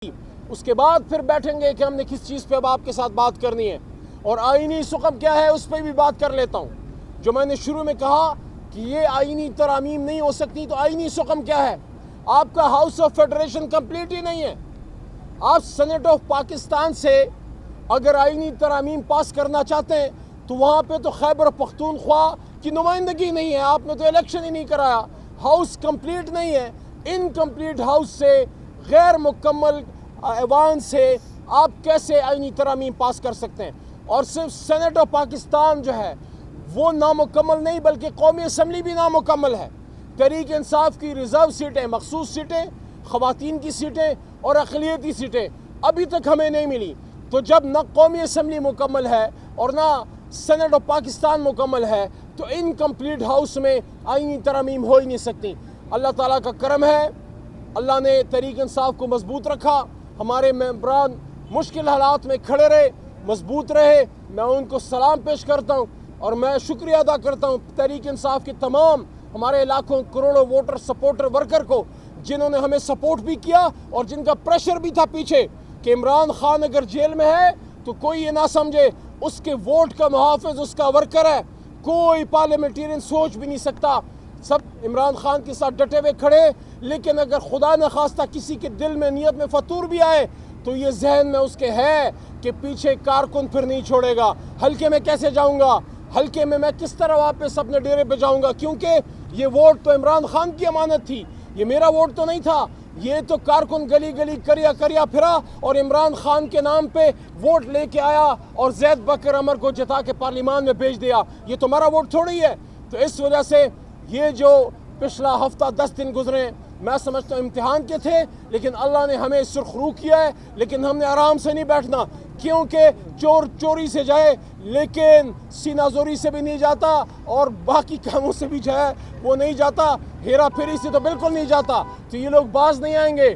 उसके बाद फिर बैठेंगे कि हमने किस चीज़ पे अब आपके साथ बात करनी है। और आईनी सुकम क्या है उस पर भी बात कर लेता हूँ। जो मैंने शुरू में कहा कि ये आईनी तरामीम नहीं हो सकती, तो आईनी सुकम क्या है? आपका हाउस ऑफ फेडरेशन कंप्लीट ही नहीं है। आप सेनेट ऑफ पाकिस्तान से अगर आईनी तरामीम पास करना चाहते हैं तो वहाँ पे तो खैबर पख्तूनख्वा की नुमाइंदगी नहीं है, आपने तो इलेक्शन ही नहीं कराया। हाउस कंप्लीट नहीं है। इनकम्प्लीट हाउस से, गैर मुकम्मल ऐवान से आप कैसे आईनी तरामीम पास कर सकते हैं? और सिर्फ सेनेट ऑफ पाकिस्तान जो है वो नामुकम्मल नहीं बल्कि कौमी असम्बली भी नामुकम्मल है। तहरीक इंसाफ की रिजर्व सीटें, मखसूस सीटें, ख़वातीन की सीटें और अक़लियती सीटें अभी तक हमें नहीं मिली। तो जब न कौमी असम्बली मुकम्मल है और ना सेनेट ऑफ पाकिस्तान मुकम्मल है तो इनकम्प्लीट हाउस में आईनी तरामीम हो ही नहीं सकती। अल्लाह ताला का करम है, अल्लाह ने तहरीक इंसाफ को मजबूत रखा, हमारे मेंबरान मुश्किल हालात में खड़े रहे, मजबूत रहे। मैं उनको सलाम पेश करता हूँ और मैं शुक्रिया अदा करता हूँ तहरीक इंसाफ के तमाम हमारे लाखों करोड़ों वोटर, सपोर्टर, वर्कर को, जिन्होंने हमें सपोर्ट भी किया और जिनका प्रेशर भी था पीछे कि इमरान खान अगर जेल में है तो कोई ये ना समझे उसके वोट का मुहाफिज उसका वर्कर है। कोई पार्लियामेंटेरियन सोच भी नहीं सकता, सब इमरान खान के साथ डटे हुए खड़े। लेकिन अगर खुदा न खास्ता किसी के दिल में, नीयत में फतूर भी आए तो ये जहन में उसके है कि पीछे कारकुन फिर नहीं छोड़ेगा। हल्के में कैसे जाऊंगा, हल्के में मैं किस तरह वापस अपने डेरे पे जाऊंगा, क्योंकि ये वोट तो इमरान खान की अमानत थी, ये मेरा वोट तो नहीं था। ये तो कारकुन गली गली करिया करिया फिरा और इमरान खान के नाम पे वोट लेके आया और जैद बकर अमर को जिता के पार्लियामान में भेज दिया। ये तो हमारा वोट थोड़ी है। तो इस वजह से ये जो पिछला हफ्ता 10 दिन गुजरे, मैं समझता हूँ इम्तिहान के थे, लेकिन अल्लाह ने हमें सुरखरू किया है। लेकिन हमने आराम से नहीं बैठना, क्योंकि चोर चोरी से जाए लेकिन सीनाजोरी से भी नहीं जाता और बाकी कामों से भी जाए वो नहीं जाता, हेरा फेरी से तो बिल्कुल नहीं जाता। तो ये लोग बाज नहीं आएंगे,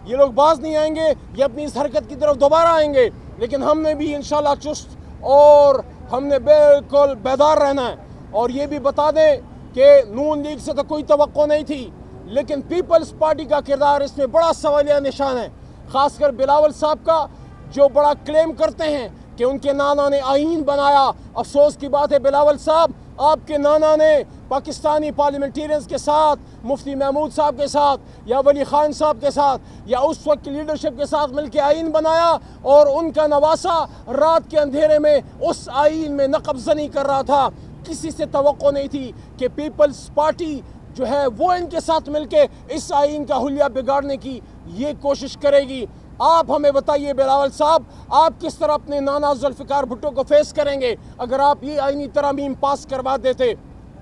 ये लोग बाज नहीं आएंगे, ये अपनी इस हरकत की तरफ दोबारा आएंगे। लेकिन हमने भी इंशाल्लाह चुस्त और हमने बिल्कुल बेदार रहना है। और ये भी बता दें कि नून लीग से तो कोई तवक्को नहीं थी, लेकिन पीपल्स पार्टी का किरदार इसमें बड़ा सवालिया निशान है। खासकर बिलावल साहब का, जो बड़ा क्लेम करते हैं कि उनके नाना ने आईन बनाया। अफसोस की बात है बिलावल साहब, आपके नाना ने पाकिस्तानी पार्लियामेंटेरियंस के साथ, मुफ्ती महमूद साहब के साथ या वली खान साहब के साथ या उस वक्त की लीडरशिप के साथ मिलकर आईन बनाया और उनका नवासा रात के अंधेरे में उस आईन में नक़ब-ज़नी कर रहा था। किसी से तवक्को नहीं थी कि पीपल्स पार्टी जो है वो इनके साथ मिलके इस आईन का हुलिया बिगाड़ने की ये कोशिश करेगी। आप हमें बताइए बिलावल साहब, आप किस तरह अपने नाना जुल्फ़िकार भुट्टो को फेस करेंगे अगर आप ये आईनी तरामीम पास करवा देते?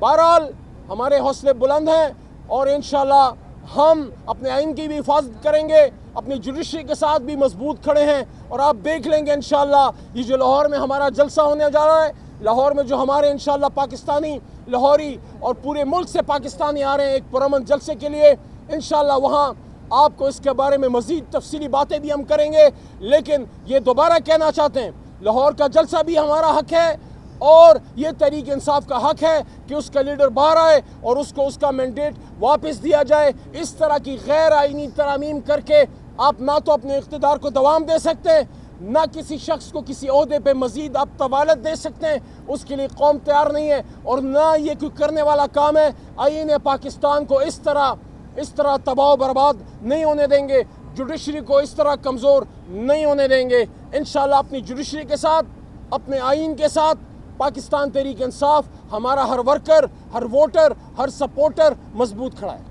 बहरहाल हमारे हौसले बुलंद हैं और इंशाल्लाह हम अपने आईन की भी हिफाजत करेंगे, अपनी जुडिशरी के साथ भी मजबूत खड़े हैं। और आप देख लेंगे इंशाल्लाह ये जो लाहौर में हमारा जलसा होने जा रहा है, लाहौर में जो हमारे इंशाल्लाह पाकिस्तानी लाहौरी और पूरे मुल्क से पाकिस्तानी आ रहे हैं एक पुरअमन जलसे के लिए, इंशाल्लाह वहाँ आपको इसके बारे में मज़ीद तफसीली बातें भी हम करेंगे। लेकिन ये दोबारा कहना चाहते हैं, लाहौर का जलसा भी हमारा हक है और ये तहरीक इंसाफ का हक है कि उसका लीडर बाहर आए और उसको उसका मैंडेट वापस दिया जाए। इस तरह की गैर आईनी तरामीम करके आप ना तो अपने इक़्तिदार को दवाम दे सकते हैं, ना किसी शख्स को किसी ओहदे पे मजीद आप तवालत दे सकते हैं, उसके लिए कौम तैयार नहीं है। और ना ये कोई करने वाला काम है। आईन पाकिस्तान को इस तरह तबाह बर्बाद नहीं होने देंगे, जुडिशरी को इस तरह कमज़ोर नहीं होने देंगे। इंशाल्लाह अपनी जुडिशरी के साथ, अपने आईन के साथ पाकिस्तान तहरीक इंसाफ, हमारा हर वर्कर, हर वोटर, हर सपोर्टर मजबूत खड़ा है।